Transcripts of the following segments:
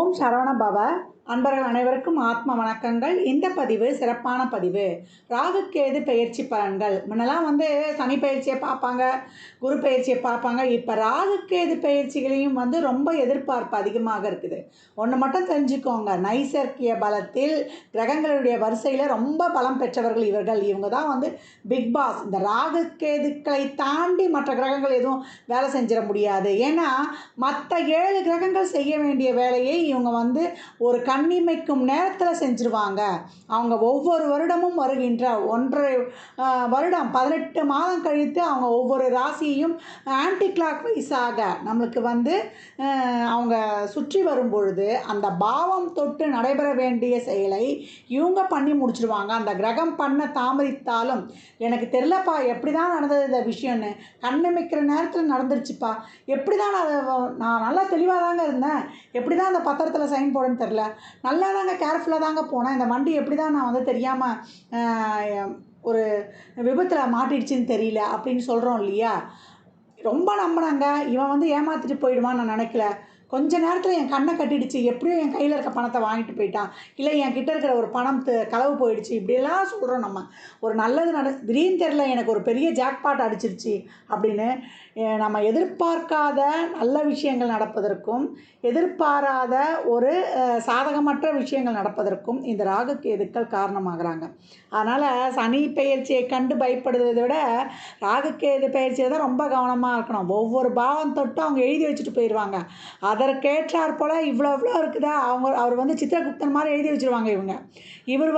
ஓம் சரவண பவ. அன்பர்கள் அனைவருக்கும் ஆத்ம வணக்கங்கள். இந்த பதிவு சிறப்பான பதிவு. ராகுக்கேது பயிற்சி பலன்கள். முன்னெல்லாம் சனி பயிற்சியை பார்ப்பாங்க, குரு பயிற்சியை பார்ப்பாங்க. இப்போ ராகுக்கேது பயிற்சிகளையும் ரொம்ப எதிர்பார்ப்பு அதிகமாக இருக்குது. ஒன்று மட்டும் தெரிஞ்சுக்கோங்க, நைசர்கிய பலத்தில் கிரகங்களுடைய வரிசையில் ரொம்ப பலம் பெற்றவர்கள் இவர்கள். இவங்க தான் பிக் பாஸ். இந்த ராகுக்கேதுக்களை தாண்டி மற்ற கிரகங்கள் எதுவும் வேலை செஞ்சிட முடியாது. ஏன்னா மற்ற 7 கிரகங்கள் செய்ய வேண்டிய வேலையை இவங்க ஒரு கண்ணிமைக்கும் நேரத்தில் செஞ்சுருவாங்க. அவங்க ஒவ்வொரு வருடமும் வருகின்ற 1.5 வருடம் 18 மாதம் கழித்து அவங்க ஒவ்வொரு ராசியையும் ஆன்டி கிளாக் வைஸாக நம்மளுக்கு அவங்க சுற்றி வரும் பொழுது அந்த பாவம் தொட்டு நடைபெற வேண்டிய செயலை இவங்க பண்ணி முடிச்சிடுவாங்க. அந்த கிரகம் பண்ண தாமதித்தாலும் எனக்கு தெரியலப்பா எப்படி தான் நடந்தது இந்த விஷயம்னு, கண்ணிமைக்கிற நேரத்தில் நடந்துருச்சுப்பா, எப்படி தான் நான் நல்லா தெளிவாக தாங்க இருந்தேன், எப்படி தான் அந்த பத்திரத்தில் சைன் போடன்னு தெரில, நல்லா தாங்க கேர்ஃபுல்லாக தாங்க போனேன், இந்த வண்டி எப்படி தான் நான் தெரியாமல் ஒரு விபத்தில் மாட்டிடுச்சின்னு தெரியல அப்படின்னு சொல்கிறோம் இல்லையா. ரொம்ப நம்பினாங்க, இவன் ஏமாற்றிட்டு போயிடுவான்னு நான் நினைக்கல. கொஞ்ச நேரத்தில் என் கண்ணை கட்டிடுச்சு, எப்படியும் என் கையில் இருக்க பணத்தை வாங்கிட்டு போயிட்டான், இல்லை என் கிட்டே இருக்கிற ஒரு பணம் களவு போயிடுச்சு, இப்படியெல்லாம் சொல்கிறோம். நம்ம ஒரு நல்லது திடீர்னு தெரில எனக்கு ஒரு பெரிய ஜாக்பாட் அடிச்சிருச்சு அப்படின்னு நம்ம எதிர்பார்க்காத நல்ல விஷயங்கள் நடப்பதற்கும் எதிர்பாராத ஒரு சாதகமற்ற விஷயங்கள் நடப்பதற்கும் இந்த ராகுக்கேதுக்கள் காரணமாகறாங்க. அதனால் சனி பயிற்சியை கண்டு பயப்படுவதை விட ராகுக்கேது பயிற்சியை தான் ரொம்ப கவனமாக இருக்கணும். ஒவ்வொரு பாவம் தொட்டு அவங்க எழுதி வச்சுட்டு போயிடுவாங்க. அதற்கேற்றார் போல் இவ்வளோ இருக்குதா, அவர் சித்திரகுப்தன் மாதிரி எழுதி வச்சுருவாங்க. இவர்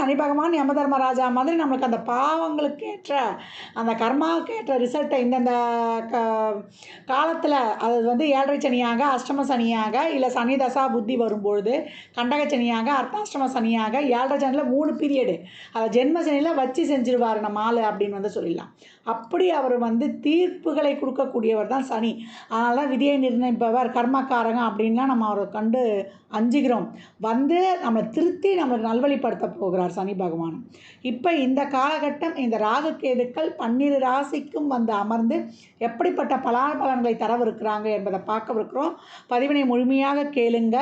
சனி பகவான் யமதர்மராஜா மாதிரி நம்மளுக்கு அந்த பாவங்களுக்கு ஏற்ற அந்த கர்மாவுக்கு ஏற்ற ரிசல்ட்டை இந்தந்த காலத்தில், அது 7.5 சனியாக, அஷ்டம சனியாக, இல்லை சனி தசா புத்தி வரும்பொழுது கண்டக சனியாக, அர்த்தாஷ்டம சனியாக, 7.5 சனியில் 3 பீரியடு, அதை ஜென்ம சனியில் வச்சு செஞ்சிருவார் நம்ம ஆள் அப்படின்னு சொல்லிடலாம். அப்படி அவர் தீர்ப்புகளை கொடுக்கக்கூடியவர் தான் சனி. அதனால தான் விதியை நிர்ணயிப்பவர், கர்மக்காரகம் அப்படின்லாம் நம்ம அவரை கண்டு அஞ்சுகிறோம். நம்மளை திருத்தி நம்மளுக்கு நல்வழிப்படுத்த போகிறார் சனி பகவான். இப்போ இந்த காலகட்டம் இந்த ராகுக்கேதுக்கள் 12 ராசிக்கும் அமர்ந்து எப்படிப்பட்ட பலாபலன்களை தரவிருக்கிறாங்க என்பதை பார்க்கவிருக்கிறோம். பதிவினை முழுமையாக கேளுங்க.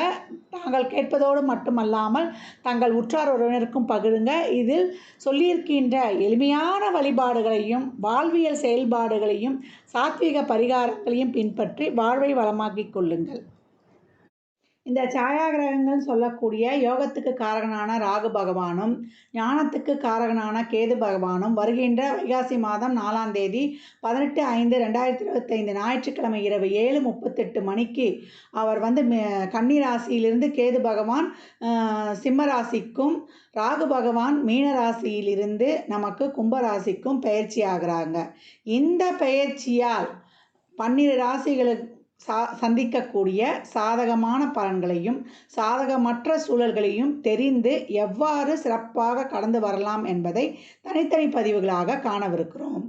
தாங்கள் கேட்பதோடு மட்டுமல்லாமல் தங்கள் உற்றார் உறவினருக்கும் பகிருங்க. இதில் சொல்லியிருக்கின்ற எளிமையான வழிபாடுகளையும் வாழ்வியல் செயல்பாடுகளையும் சாத்வீக பரிகாரங்களையும் பின்பற்றி வாழ்வை வளமாக்கிக் கொள்ளுங்கள். இந்த சாயாகிரகங்கள் சொல்லக்கூடிய யோகத்துக்கு காரகனான ராகு பகவானும் ஞானத்துக்கு காரகனான கேது பகவானும் வருகின்ற வைகாசி மாதம் 4ஆம் தேதி 18/5/2025 ஞாயிற்றுக்கிழமை இரவு 7:38 மணிக்கு அவர் கன்னி ராசியிலிருந்து கேது பகவான் சிம்ம ராசிக்கும், ராகு பகவான் மீன ராசியிலிருந்து நமக்கு கும்பராசிக்கும் பயிற்சி ஆகிறாங்க. இந்த பயிற்சியால் 12 ராசிகளுக்கு சந்திக்கக்கூடிய சாதகமான பலன்களையும் சாதகமற்ற சூழல்களையும் தெரிந்து எவ்வாறு சிறப்பாக கடந்து வரலாம் என்பதை தனித்தனி பதிவுகளாக காணவிருக்கிறோம்.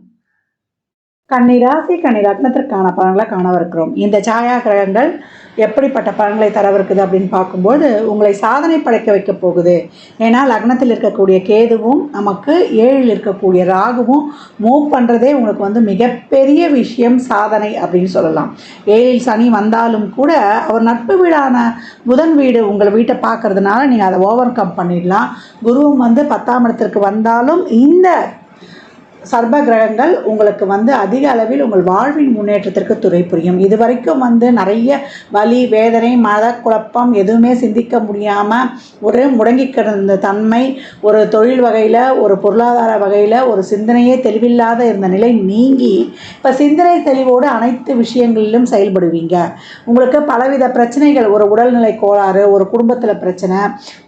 கன்னிராசி கன்னி லக்னத்திற்கான பலன்களை காணவிருக்கிறோம். இந்த சாயா கிரகங்கள் எப்படிப்பட்ட பலன்களை தரவிருக்குது அப்படின்னு பார்க்கும்போது உங்களை சாதனை படைக்க வைக்க போகுது. ஏன்னா லக்னத்தில் இருக்கக்கூடிய கேதுவும் நமக்கு 7ல் இருக்கக்கூடிய ராகுவும் மூவ் பண்ணுறதே உங்களுக்கு மிகப்பெரிய விஷயம், சாதனை அப்படின்னு சொல்லலாம். 7ல் சனி வந்தாலும் கூட அவர் நட்பு வீடான புதன் வீடு உங்கள் வீட்டை பார்க்கறதுனால நீங்கள் அதை ஓவர் கம் பண்ணிடலாம். குருவும் 10ஆம் இடத்திற்கு வந்தாலும் இந்த சர்ப கிரகங்கள் உங்களுக்கு அதிக அளவில் உங்கள் வாழ்வின் முன்னேற்றத்திற்கு துணை புரியும். இது வரைக்கும் நிறைய வலி வேதனை மனக்குழப்பம் எதுவுமே சிந்திக்க முடியாமல் ஒரு முடங்கி கிடந்த தன்மை, ஒரு தொழில் வகையில் ஒரு பொருளாதார வகையில் ஒரு சிந்தனையே தெளிவில்லாத இருந்த நிலை நீங்கி இப்போ சிந்தனை தெளிவோடு அனைத்து விஷயங்களிலும் செயல்படுவீங்க. உங்களுக்கு பலவித பிரச்சனைகள், ஒரு உடல்நிலை கோளாறு, ஒரு குடும்பத்தில் பிரச்சனை,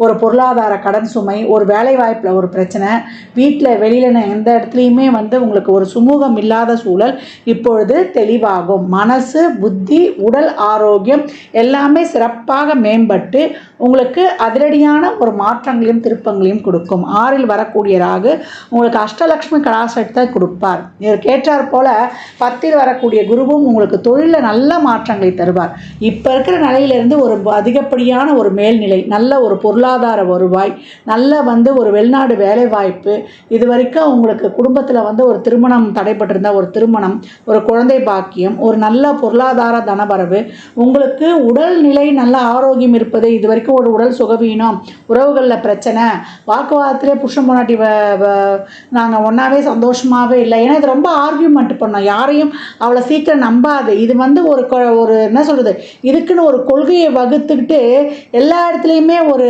ஒரு பொருளாதார கடன் சுமை, ஒரு வேலை வாய்ப்பில் ஒரு பிரச்சனை, வீட்டில் வெளியில் எந்த இடத்துலையுமே உங்களுக்கு ஒரு சுமூகம் இல்லாத சூழல் இப்பொழுது தெளிவாகும். மனசு புத்தி உடல் ஆரோக்கியம் எல்லாமே சிறப்பாக மேம்பட்டு உங்களுக்கு அதிரடியான ஒரு மாற்றங்களையும் திருப்பங்களையும் கொடுக்கும். 6ல் வரக்கூடிய ராகு உங்களுக்கு அஷ்டலக்ஷ்மி கடாசத்தை கொடுப்பார். இதற்கேற்றார் போல 10ல் வரக்கூடிய குருவும் உங்களுக்கு தொழிலில் நல்ல மாற்றங்களை தருவார். இப்போ இருக்கிற நிலையிலிருந்து ஒரு அதிகப்படியான ஒரு மேல்நிலை, நல்ல ஒரு பொருளாதார வருவாய், நல்ல ஒரு வெளிநாடு வேலை வாய்ப்பு, இது வரைக்கும் உங்களுக்கு குடும்பத்தில் குடும்பத்தில் வந்து ஒரு திருமணம் தடைப்பட்டிருந்தால் ஒரு திருமணம், ஒரு குழந்தை பாக்கியம், ஒரு நல்ல பொருளாதார தனவரவு, உங்களுக்கு உடல்நிலை நல்ல ஆரோக்கியம் இருப்பது, இது வரைக்கும் ஒரு உடல் சுகவீனம், உறவுகளில் பிரச்சனை, வாக்குவாதத்திலே புருஷன் பொண்டாட்டி நாங்கள் ஒன்றாவே சந்தோஷமாகவே இல்லை. ஏன்னா இது ரொம்ப ஆர்கியூமெண்ட் பண்ணோம், யாரையும் அவ்வளோ சீக்கிரம் நம்பாது. இது வந்து ஒரு என்ன சொல்கிறது, இதுக்குன்னு ஒரு கொள்கையை வகுத்துக்கிட்டு எல்லா இடத்துலையுமே ஒரு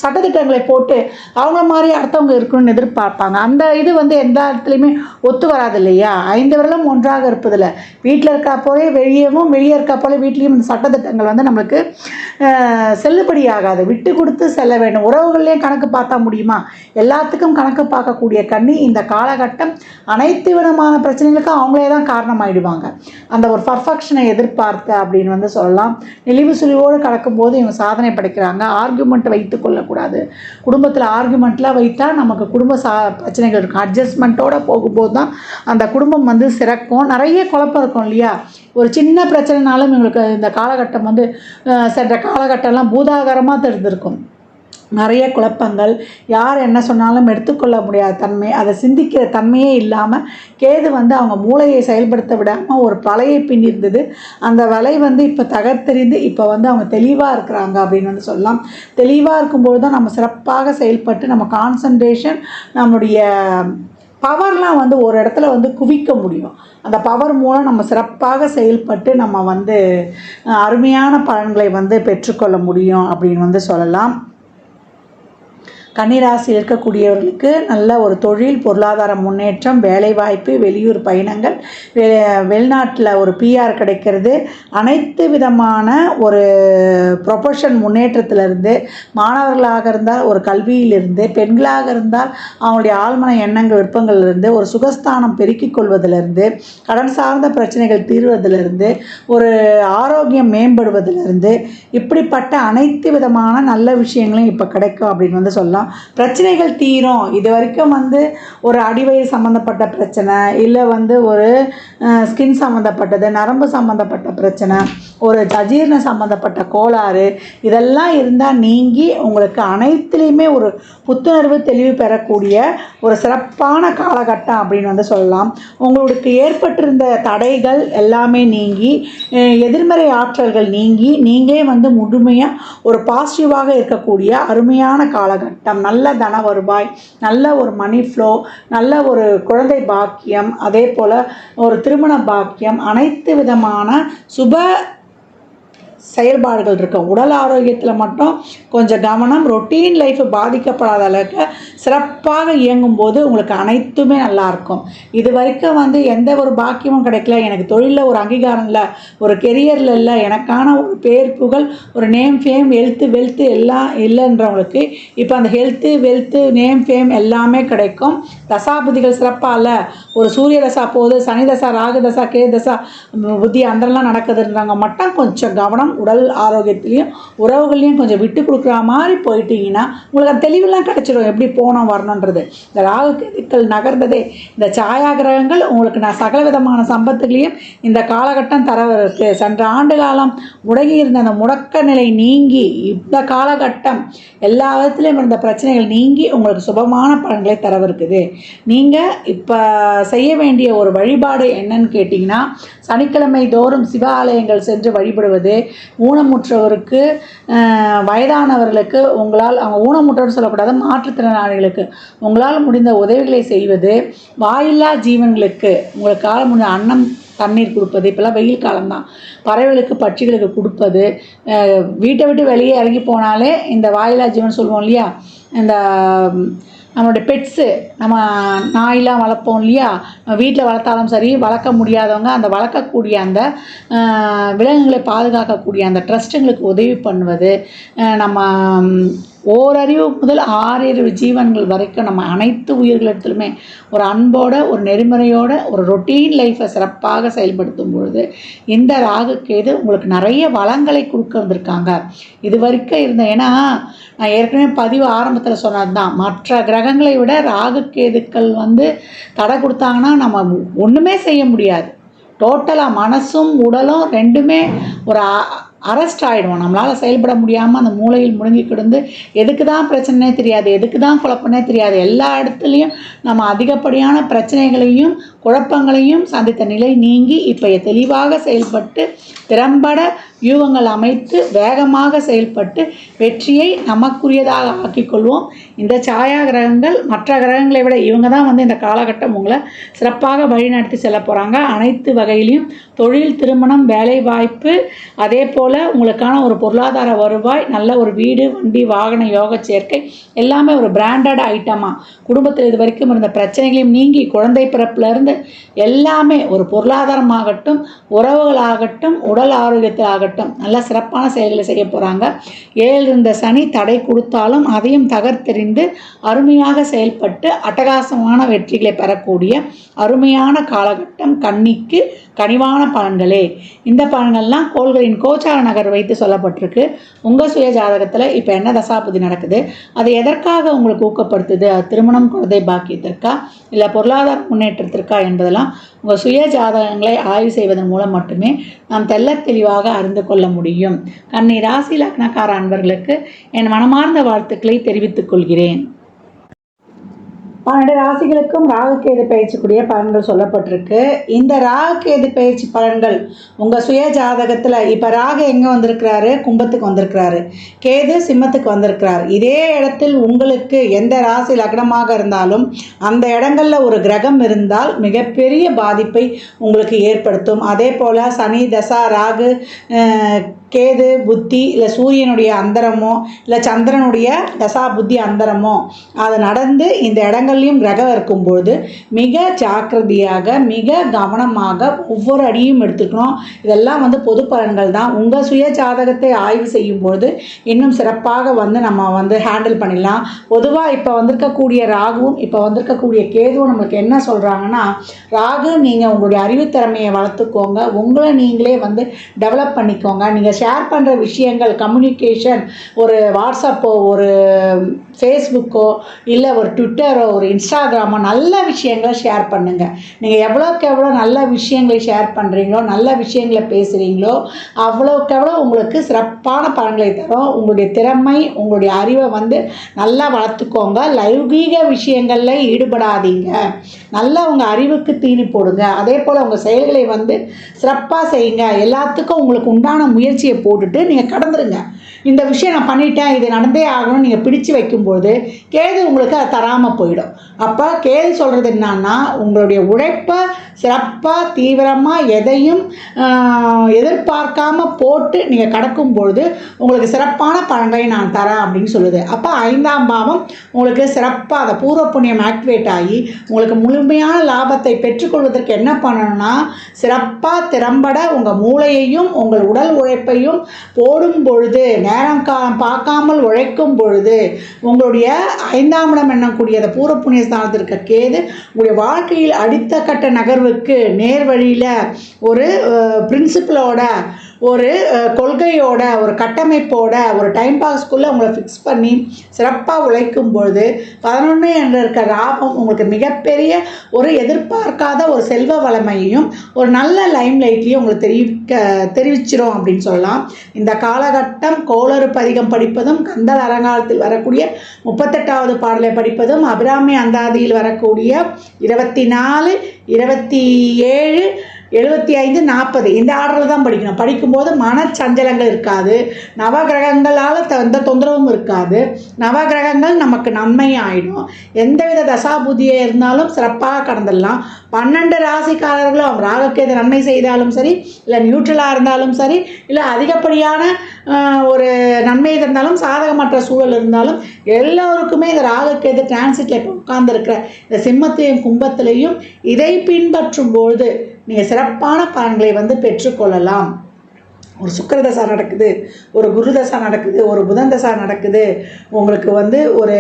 சட்டத்திட்டங்களை போட்டு அவங்கள மாதிரி அடுத்தவங்க இருக்கணும்னு எதிர்பார்ப்பாங்க. அந்த இது வந்து எந்த இடத்துலையுமே ஒத்து வராது இல்லையா? 5 விரலும் ஒன்றாக இருப்பதில்லை. வீட்டில் இருக்கா போலே வெளியேவும், வெளியே இருக்கா போலே வீட்லேயும் இந்த சட்டத்திட்டங்கள் வந்து நம்மளுக்கு செல்லுபடியாகாது. விட்டு கொடுத்து செல்ல வேண்டும். உறவுகள்லேயும் கணக்கு பார்த்தா முடியுமா? எல்லாத்துக்கும் கணக்கு பார்க்கக்கூடிய கண்ணி இந்த காலகட்டம் அனைத்து விதமான பிரச்சனைகளுக்கும் அவங்களே தான் காரணமாயிடுவாங்க. அந்த ஒரு பர்ஃபெக்ஷனை எதிர்பார்த்த அப்படின்னு வந்து சொல்லலாம். நெளிவு சுழிவோடு கடக்கும்போது இவங்க சாதனை படைக்கிறாங்க. ஆர்குமெண்ட் வைத்து கொள்ளக்கூடாது. குடும்பத்தில் ஆர்குமெண்ட்லாம் வைத்தா நமக்கு குடும்ப பிரச்சனைகள் இருக்கும். அட்ஜஸ்ட்மெண்ட்டோடு போகும்போது தான் அந்த குடும்பம் வந்து சிறக்கும். நிறைய குழப்பம் இருக்கும் இல்லையா? ஒரு சின்ன பிரச்சனைனாலும் இவங்களுக்கு இந்த காலகட்டம் வந்து சென்ற காலகட்டம்லாம் பூதாகரமாக தெரிஞ்சிருக்கும். நிறைய குழப்பங்கள், யார் என்ன சொன்னாலும் எடுத்துக்கொள்ள முடியாத தன்மை, அதை சிந்திக்கிற தன்மையே இல்லாமல் கேது வந்து அவங்க மூளையை செயல்படுத்த விடாமல் ஒரு பழைய பின் இருந்தது. அந்த வலை வந்து இப்போ தகர்த்தெறிந்து இப்போ வந்து அவங்க தெளிவாக இருக்கிறாங்க அப்படின்னு வந்து சொல்லலாம். தெளிவாக இருக்கும்போது தான் நம்ம சிறப்பாக செயல்பட்டு நம்ம கான்சன்ட்ரேஷன், நம்மளுடைய பவர்லாம் வந்து ஒரு இடத்துல வந்து குவிக்க முடியும். அந்த பவர் மூலம் நம்ம சிறப்பாக செயல்பட்டு நம்ம வந்து அருமையான பலன்களை வந்து பெற்றுக்கொள்ள முடியும் அப்படின்னு வந்து சொல்லலாம். கன்னிராசி இருக்கக்கூடியவர்களுக்கு நல்ல ஒரு தொழில், பொருளாதார முன்னேற்றம், வேலைவாய்ப்பு, வெளியூர் பயணங்கள், வெளிநாட்டில் ஒரு பிஆர் கிடைக்கிறது, அனைத்து விதமான ஒரு ப்ரொஃபஷன் முன்னேற்றத்திலிருந்து, மாணவர்களாக இருந்தால் ஒரு கல்வியிலிருந்து, பெண்களாக இருந்தால் அவங்களுடைய ஆழ்மன எண்ணங்கள் விருப்பங்கள்லேருந்து, ஒரு சுகஸ்தானம் பெருக்கிக் கொள்வதிலிருந்து, கடன் சார்ந்த பிரச்சனைகள் தீர்வதிலிருந்து, ஒரு ஆரோக்கியம் மேம்படுவதிலிருந்து, இப்படிப்பட்ட அனைத்து விதமான நல்ல விஷயங்களும் இப்போ கிடைக்கும் அப்படின்னு வந்து சொல்லலாம். பிரச்சனைகள் தீரும். இது வரைக்கும் வந்து ஒரு அடிவயிறு சம்மந்தப்பட்ட பிரச்சனை, இல்லை வந்து ஒரு ஸ்கின் சம்மந்தப்பட்டது, நரம்பு சம்மந்தப்பட்ட பிரச்சனை, ஒரு அஜீரண சம்மந்தப்பட்ட கோளாறு, இதெல்லாம் இருந்தால் நீங்கி உங்களுக்கு அனைத்துலேயுமே ஒரு புத்துணர்வு, தெளிவு பெறக்கூடிய ஒரு சிறப்பான காலகட்டம் அப்படின்னு வந்து சொல்லலாம். உங்களுக்கு ஏற்பட்டிருந்த தடைகள் எல்லாமே நீங்கி, எதிர்மறை ஆற்றல்கள் நீங்கி, நீங்களே வந்து முழுமையாக ஒரு பாசிட்டிவாக இருக்கக்கூடிய அருமையான காலகட்டம். நல்ல தன வருவாய், நல்ல ஒரு மணி ஃப்ளோ, நல்ல ஒரு குழந்தை பாக்கியம், அதே போல் ஒரு திருமண பாக்கியம், அனைத்து விதமான சுப செயல்பாடுகள் இருக்கும். உடல் ஆரோக்கியத்தில் மட்டும் கொஞ்சம் கவனம். ரொட்டீன் லைஃப் பாதிக்கப்படாத அளவுக்கு சிறப்பாக இயங்கும்போது உங்களுக்கு அனைத்துமே நல்லாயிருக்கும். இது வரைக்கும் வந்து எந்த ஒரு பாக்கியமும் கிடைக்கல, எனக்கு தொழிலில் ஒரு அங்கீகாரம் இல்லை, ஒரு கெரியரில் இல்லை, எனக்கான ஒரு பேர் புகழ், ஒரு நேம் ஃபேம், வெல்த்து எல்லாம் இல்லைன்றவங்களுக்கு இப்போ அந்த ஹெல்த்து, வெல்த்து, நேம் ஃபேம் எல்லாமே கிடைக்கும். தசாபுதிகள் சிறப்பாக இல்லை, ஒரு சூரிய தசா போகுது, சனி தசா, ராகு தசா, கே தசா, புத்தி அந்தரெல்லாம் நடக்குதுன்றவங்க மட்டும் கொஞ்சம் கவனம். உடல் ஆரோக்கியத்துலேயும் உறவுகள்லையும் கொஞ்சம் விட்டு கொடுக்குற மாதிரி போயிட்டீங்கன்னா உங்களுக்கு அந்த தெளிவெல்லாம் கிடச்சிடும், எப்படி போனோம் வரணுன்றது. இந்த ராகு கேதுக்கள் நகர்ந்ததே, இந்த சாயா கிரகங்கள் உங்களுக்கு நான் சகல விதமான சம்பத்துகளையும் இந்த காலகட்டம் தரவிருக்கு. சென்ற ஆண்டு காலம் முடங்கி இருந்த அந்த முடக்க நிலை நீங்கி இந்த காலகட்டம் எல்லா விதத்துலேயும் இருந்த பிரச்சனைகள் நீங்கி உங்களுக்கு சுபமான பலன்களை தரவிருக்குது. நீங்கள் இப்போ செய்ய வேண்டிய ஒரு வழிபாடு என்னன்னு கேட்டிங்கன்னா, சனிக்கிழமை தோறும் சிவ ஆலயங்கள் சென்று வழிபடுவது, ஊனமுற்றவருக்கு, வயதானவர்களுக்கு உங்களால், அவங்க ஊனமுற்றவர் சொல்லக்கூடாது, மாற்றுத்திறனாளிகளுக்கு உங்களால் முடிந்த உதவிகளை செய்வது, வாயில்லா ஜீவன்களுக்கு உங்களுக்கால முடிந்த அன்னம் தண்ணீர் கொடுப்பது, இப்போல்லாம் வெயில் காலம்தான், பறவைகளுக்கு பட்சிகளுக்கு கொடுப்பது, வீட்டை விட்டு வெளியே இறங்கி போனாலே இந்த வாயில்லா ஜீவன் சொல்லுவோம் இல்லையா, இந்த நம்மளுடைய பெட்ஸு, நம்ம நாயெலாம் வளர்ப்போம் இல்லையா, வீட்டில் வளர்த்தாலும் சரி, வளர்க்க முடியாதவங்க அந்த வளர்க்கக்கூடிய அந்த விலங்குகளை பாதுகாக்கக்கூடிய அந்த ட்ரஸ்ட்டுங்களுக்கு உதவி பண்ணுவது, நம்ம ஓரறிவு முதல் 6 அறிவு ஜீவன்கள் வரைக்கும் நம்ம அனைத்து உயிர்களிடத்துலுமே ஒரு அன்போட, ஒரு நெறிமுறையோட, ஒரு ரொட்டீன் லைஃப்பை சிறப்பாக செயல்படுத்தும் பொழுது இந்த ராகு கேது உங்களுக்கு நிறைய வளங்களை கொடுக்க வந்திருக்காங்க. இது வரைக்கும் இருந்த, ஏன்னா நான் ஏற்கனவே பதிவு ஆரம்பத்தில் சொன்னது தான், மற்ற கிரகங்களை விட ராகு கேதுக்கள் வந்து தடை கொடுத்தாங்கன்னா நம்ம ஒன்றுமே செய்ய முடியாது. டோட்டலாக மனசும் உடலும் ரெண்டுமே ஒரு அரெஸ்ட் ஆகிடுவோம். நம்மளால் செயல்பட முடியாமல் அந்த மூலையில் முடங்கி கிடந்து எதுக்கு தான் பிரச்சனைனே தெரியாது, எதுக்கு தான் குழப்பனே தெரியாது, எல்லா இடத்துலையும் நம்ம அதிகப்படியான பிரச்சனைகளையும் குழப்பங்களையும் சந்தித்த நிலை நீங்கி இப்போ தெளிவாக செயல்பட்டு திறம்பட வியூகங்கள் அமைத்து வேகமாக செயல்பட்டு வெற்றியை நமக்குரியதாக ஆக்கிக்கொள்வோம். இந்த சாயா கிரகங்கள் மற்ற கிரகங்களை விட இவங்க தான் இந்த காலகட்டம் உங்களை சிறப்பாக வழிநடத்தி செல்ல போகிறாங்க. அனைத்து வகையிலையும் தொழில், திருமணம், வேலை வாய்ப்பு, அதே போல் உங்களுக்கான ஒரு பொருளாதார வருவாய், நல்ல ஒரு வீடு, வண்டி, வாகன யோக சேர்க்கை, எல்லாமே ஒரு பிராண்டட் ஐட்டமாக குடும்பத்தில் இது வரைக்கும் இருந்த பிரச்சனைகளையும் நீங்கி குழந்தை பிறப்பிலிருந்து எல்லாமே ஒரு பொருளாதாரமாகட்டும், உறவுகளாகட்டும், உடல் ஆரோக்கியத்திலாகட்டும் நல்ல சிறப்பான செயல்களை செய்ய போகிறாங்க. 7 இருந்த சனி தடை கொடுத்தாலும் அதையும் தகர்த்தெறிந்து அருமையாக செயல்பட்டு அட்டகாசமான வெற்றிகளை பெறக்கூடிய அருமையான காலகட்டம். கன்னிக்கு கனிவான பலன்களே. இந்த பலன்கள்லாம் கோள்களின் கோச்சார நகர் வைத்து சொல்லப்பட்டிருக்கு. உங்கள் சுய ஜாதகத்தில் இப்போ என்ன தசாபுதி நடக்குது, அது எதற்காக உங்களுக்கு ஊக்கப்படுத்துது, அது திருமணம், குழந்தை பாக்கியத்திற்கா இல்லை பொருளாதார முன்னேற்றத்திற்கா என்பதெல்லாம் உங்கள் சுய ஜாதகங்களை ஆய்வு செய்வதன் மூலம் மட்டுமே நாம் தெளிவாக அறிந்து கொள்ள முடியும். கன்னி ராசி லக்னக்கார அன்பர்களுக்கு என் மனமார்ந்த வாழ்த்துக்களை தெரிவித்துக் கொள்கிறேன். 12 ராசிகளுக்கும் ராகுகேது பயிற்சிக்குரிய பலன்கள் சொல்லப்பட்டிருக்கு. இந்த ராகுகேது பயிற்சி பலன்கள் உங்கள் சுய ஜாதகத்தில் இப்போ ராகு எங்கே வந்திருக்கிறாரு, கும்பத்துக்கு வந்திருக்கிறாரு, கேது சிம்மத்துக்கு வந்திருக்கிறார். இதே இடத்தில் உங்களுக்கு எந்த ராசி லக்னமாக இருந்தாலும் அந்த இடங்களில் ஒரு கிரகம் இருந்தால் மிகப்பெரிய பாதிப்பை உங்களுக்கு ஏற்படுத்தும். அதே போல் சனி தசா, ராகு, கேது புத்தி, இல்லை சூரியனுடைய அந்தரமோ இல்லை சந்திரனுடைய தசா புத்தி அந்தரமோ அது நடந்து இந்த இடங்கள்லையும் கிரகம் இருக்கும்பொழுது மிக ஜாக்கிரதையாக மிக கவனமாக ஒவ்வொரு அடியும் எடுத்துக்கணும். இதெல்லாம் பொது பலன்கள் தான். உங்கள் சுய ஜாதகத்தை ஆய்வு செய்யும்பொழுது இன்னும் சிறப்பாக நம்ம ஹேண்டில் பண்ணிடலாம். பொதுவாக இப்போ வந்திருக்கக்கூடிய ராகுவும் இப்போ வந்திருக்கக்கூடிய கேதுவும் நம்மளுக்கு என்ன சொல்கிறாங்கன்னா, ராகு நீங்கள் உங்களுடைய அறிவுத்திறமையை வளர்த்துக்கோங்க, உங்களை நீங்களே டெவலப் பண்ணிக்கோங்க. நீங்கள் ஷேர் பண்ணுற விஷயங்கள், கம்யூனிகேஷன், ஒரு வாட்ஸ்அப்போ, ஒரு ஃபேஸ்புக்கோ, இல்லை ஒரு ட்விட்டரோ, ஒரு இன்ஸ்டாகிராமோ நல்ல விஷயங்களை ஷேர் பண்ணுங்கள். நீங்கள் எவ்வளோக்கு எவ்வளோ நல்ல விஷயங்களை ஷேர் பண்ணுறீங்களோ, நல்ல விஷயங்களை பேசுகிறீங்களோ, அவ்வளோக்கு எவ்வளோ உங்களுக்கு சிறப்பான பலன்களை தரும். உங்களுடைய திறமை, உங்களுடைய அறிவை நல்லா வளர்த்துக்கோங்க. லௌகீக விஷயங்களில் ஈடுபடாதீங்க. நல்லா உங்கள் அறிவுக்கு தீனி போடுங்க. அதே போல் உங்கள் செயல்களை சிறப்பாக செய்யுங்க. எல்லாத்துக்கும் உங்களுக்கு உண்டான முயற்சியை போட்டுட்டு நீங்கள் கடந்துருங்க. இந்த விஷயம் நான் பண்ணிட்டேன், இது நடந்தே ஆகணும் நீங்கள் பிடிச்சு வைக்கும்போது கேது உங்களுக்கு அதை தராமல் போயிடும். அப்போ கேது சொல்கிறது என்னன்னா, உங்களுடைய உழைப்பை சிறப்பாக தீவிரமாக எதையும் எதிர்பார்க்காம போட்டு நீங்கள் கடக்கும் பொழுது உங்களுக்கு சிறப்பான பலன்களை நான் தரேன் அப்படின்னு சொல்லுது. அப்போ 5ஆம் பாவம் உங்களுக்கு சிறப்பாக அந்த பூர்வ புண்ணியம் ஆக்டிவேட் ஆகி உங்களுக்கு முழுமையான லாபத்தை பெற்றுக்கொள்வதற்கு என்ன பண்ணணும்னா, சிறப்பாக திறம்பட உங்கள் மூளையையும் உங்கள் உடல் உழைப்பையும் போடும் பொழுது, நேரம் காலம் பார்க்காமல் உழைக்கும் பொழுது உங்களுடைய 5ஆம் இடம் என்னக்கூடிய அந்த பூர்வ புண்ணிய ஸ்தானத்தில் இருக்க கேது உங்களுடைய வாழ்க்கையில் அடுத்த கட்ட நகர்வுக்கு நேர் வழியில் ஒரு பிரின்சிபலோட, ஒரு கொள்கையோட, ஒரு கட்டமைப்போட, ஒரு டைம் பாஸ்க்குள்ளே உங்களை ஃபிக்ஸ் பண்ணி சிறப்பாக உழைக்கும் பொழுது 11 என்ற இருக்க லாபம் உங்களுக்கு மிகப்பெரிய ஒரு எதிர்பார்க்காத ஒரு செல்வ வளமையையும் ஒரு நல்ல லைம் லைட்லையும் உங்களுக்கு தெரிவிச்சிரும் அப்படின்னு சொல்லலாம். இந்த காலகட்டம் கோளறு பதிகம் படிப்பதும், கந்தல் அலங்காரத்தில் வரக்கூடிய 38வது பாடலை படிப்பதும், அபிராமி அந்தாதியில் வரக்கூடிய 24, 27, 75, 40 இந்த ஆர்டரில் தான் படிக்கணும். படிக்கும்போது மனச்சஞ்சலங்கள் இருக்காது. நவகிரகங்களால் எந்த தொந்தரவும் இருக்காது. நவகிரகங்கள் நமக்கு நன்மை ஆகிடும். எந்தவித தசாபுதியே இருந்தாலும் சிறப்பாக கடந்துடலாம். 12 ராசிக்காரர்களும் ராகுகேது நன்மை செய்தாலும் சரி, இல்லை நியூட்ரலாக இருந்தாலும் சரி, இல்லை அதிகப்படியான ஒரு நன்மை இருந்தாலும், சாதகமற்ற சூழல் இருந்தாலும், எல்லோருக்குமே இந்த ராகுகேது டிரான்சிட்டில் இப்போ உட்கார்ந்துருக்கிற இந்த சிம்மத்திலையும் கும்பத்திலையும் இதை பின்பற்றும்போது நீங்கள் சிறப்பான பலன்களை பெற்றுக்கொள்ளலாம். ஒரு சுக்கிர தசை நடக்குது, ஒரு குரு தசை நடக்குது, ஒரு புதன் தசை நடக்குது, உங்களுக்கு ஒரு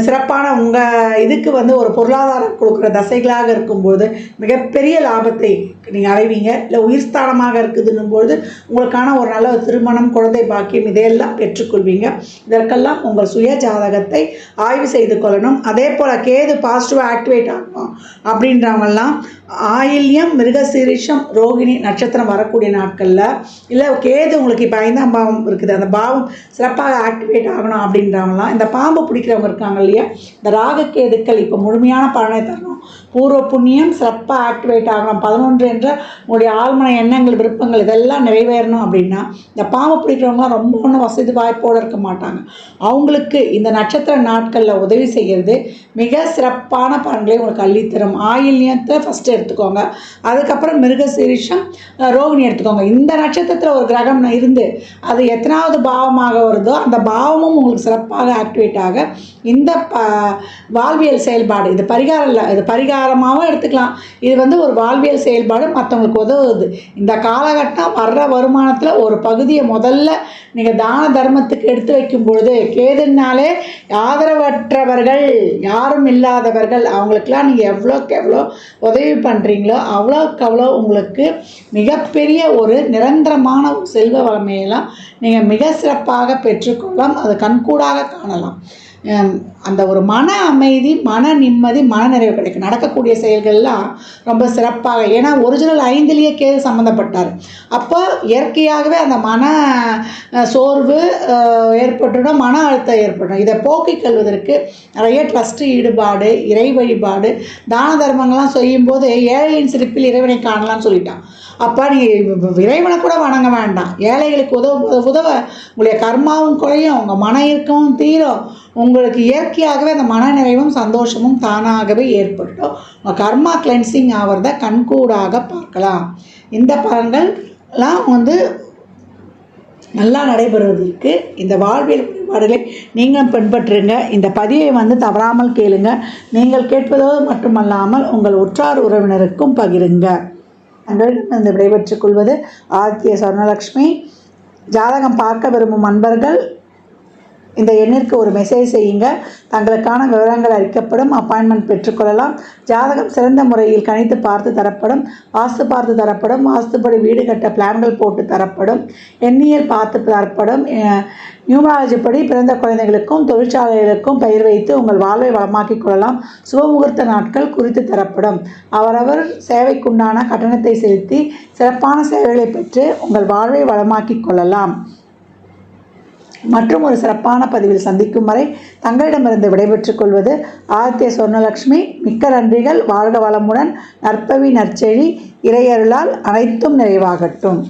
சிறப்பான உங்கள் இதுக்கு ஒரு பொருளாதாரம் கொடுக்குற தசைகளாக இருக்கும்போது மிகப்பெரிய லாபத்தை நீங்கள் அடைவீங்க. இல்லை உயிர்ஸ்தானமாக இருக்குதுன்னும்போது உங்களுக்கான ஒரு நல்ல திருமணம், குழந்தை பாக்கியம் இதையெல்லாம் பெற்றுக்கொள்வீங்க. இதற்கெல்லாம் உங்கள் சுய ஜாதகத்தை ஆய்வு செய்து கொள்ளணும். அதே போல் கேது பாசிட்டிவாக ஆக்டிவேட் ஆகணும் அப்படின்றவங்கெல்லாம் ஆயில்யம், மிருகசீரிஷம், ரோகிணி நட்சத்திரம் வரக்கூடிய நாட்களில் இல்லை கேது உங்களுக்கு இப்போ 5ஆம் பாவம் இருக்குது, அந்த பாவம் சிறப்பாக ஆக்டிவேட் ஆகணும் அப்படின்றவங்களாம், இந்த பாம்பு பிடிக்கிறவங்க இருக்காங்க இல்லையா, இந்த ராகுகேதுக்கள் இப்போ முழுமையான பலனை தரணும், பூர்வ புண்ணியம் சிறப்பாக ஆக்டிவேட் ஆகணும், 11 என்ற உங்களுடைய ஆழ்மன எண்ணங்கள் விருப்பங்கள் இதெல்லாம் நிறைவேறணும் அப்படின்னா, இந்த பாம்பு பிடிக்கிறவங்களாம் ரொம்ப ஒன்றும் வசதி வாய்ப்போடு இருக்க மாட்டாங்க. அவங்களுக்கு இந்த நட்சத்திர நாட்களில் உதவி செய்கிறது மிக சிறப்பான பலன்களை உங்களுக்கு அள்ளித்தரும். ஆயில்யத்தை ஃபஸ்ட்டு எடுத்துக்கோங்க, அதுக்கப்புறம் மிருகசீரிஷம், ரோகிணி எடுத்துக்கோங்க. இந்த நட்சத்திரத்தில் ஒரு கிரகம் இருந்து அது எத்தனாவது பாவமாக வருதோ அந்த பாவமும் உங்களுக்கு சிறப்பாக ஆக்டிவேட் ஆக இந்த வாழ்வியல் செயல்பாடு, இது பரிகாரம் இல்லை, இது பரிகாரமாகவும் எடுத்துக்கலாம், இது வந்து ஒரு வாழ்வியல் செயல்பாடு மற்றவங்களுக்கு உதவுது. இந்த காலகட்டம் வர்ற வருமானத்தில் ஒரு பகுதியை முதல்ல நீங்கள் தான தர்மத்துக்கு எடுத்து வைக்கும் பொழுது, கேதுனாலே ஆதரவற்றவர்கள், யாரும் இல்லாதவர்கள், அவங்களுக்கெல்லாம் நீங்கள் எவ்வளோக்கு எவ்வளோ உதவி பண்ணுறீங்களோ அவ்வளோக்கு அவ்வளோ உங்களுக்கு மிகப்பெரிய ஒரு நிரந்தரமான செல்வ வளமையெல்லாம் நீங்கள் மிக சிறப்பாக பெற்றுக்கொள்ளலாம். அது கண்கூடாக காணலாம். அந்த ஒரு மன அமைதி, மன நிம்மதி, மனநிறைவு கிடைக்கும். நடக்கக்கூடிய செயல்கள்லாம் ரொம்ப சிறப்பாக, ஏன்னா ஒரிஜினல் 5லேயே கேது சம்மந்தப்பட்டார். அப்போ இயற்கையாகவே அந்த மன சோர்வு ஏற்பட்டுடும், மன அழுத்தம் ஏற்படும். இதை போக்கிக் கொள்வதற்கு நிறைய ட்ரஸ்ட்டு ஈடுபாடு, இறை வழிபாடு, தான தர்மங்கள்லாம் செய்யும்போது ஏழையின் சிரிப்பில் இறைவனை காணலாம்னு சொல்லிட்டான். அப்போ நீங்கள் இறைவனை கூட வணங்க வேண்டாம், ஏழைகளுக்கு உதவ உங்களுடைய கர்மாவும் குறையும், உங்கள் மன இறுக்கமும் தீரும், உங்களுக்கு இயற்கையாகவே அந்த மன நிறைவும் சந்தோஷமும் தானாகவே ஏற்பட்டோம். உங்கள் கர்மா கிளென்சிங் ஆகிறத கண்கூடாக பார்க்கலாம். இந்த பலன்கள்லாம் வந்து நல்லா நடைபெறுவதற்கு இந்த வாழ்வியல் வழிபாடுகளை நீங்கள் பின்பற்றுங்க. இந்த பதிவை வந்து தவறாமல் கேளுங்க. நீங்கள் கேட்பதோடு மட்டுமல்லாமல் உங்கள் உற்றார் உறவினருக்கும் பகிருங்க. தங்களிடம் விடைபெற்றுக் கொள்வது ஆதித்ய சொர்ணலக்ஷ்மி. ஜாதகம் பார்க்க விரும்பும் அன்பர்கள் இந்த எண்ணிற்கு ஒரு மெசேஜ் செய்யுங்க. தங்களுக்கான விவரங்கள் அளிக்கப்படும், அப்பாயின்மெண்ட் பெற்றுக்கொள்ளலாம். ஜாதகம் சிறந்த முறையில் கணித்து பார்த்து தரப்படும், வாஸ்து பார்த்து தரப்படும், வாஸ்துப்படி வீடு கட்ட பிளான்கள் போட்டு தரப்படும், எண்ணியல் பார்த்து தரப்படும். நியூமராலஜி படி பிறந்த குழந்தைகளுக்கும் தொழிற்சாலைகளுக்கும் பெயர் வைத்து உங்கள் வாழ்வை வளமாக்கிக் கொள்ளலாம். சுபமுகூர்த்த நாட்கள் குறித்து தரப்படும். அவரவர் சேவைக்குண்டான கட்டணத்தை செலுத்தி சிறப்பான சேவைகளை பெற்று உங்கள் வாழ்வை வளமாக்கிக் கொள்ளலாம். மற்றும் ஒரு சிறப்பான பதிவில் சந்திக்கும் வரை தங்களிடமிருந்து விடைபெற்றுக் கொள்வது ஆதித்ய சொர்ணலக்ஷ்மி. மிக்க நன்றிகள். வாழ்க வளமுடன். நற்பவி நற்செழி. இறையருளால் அனைத்தும் நிறைவாகட்டும்.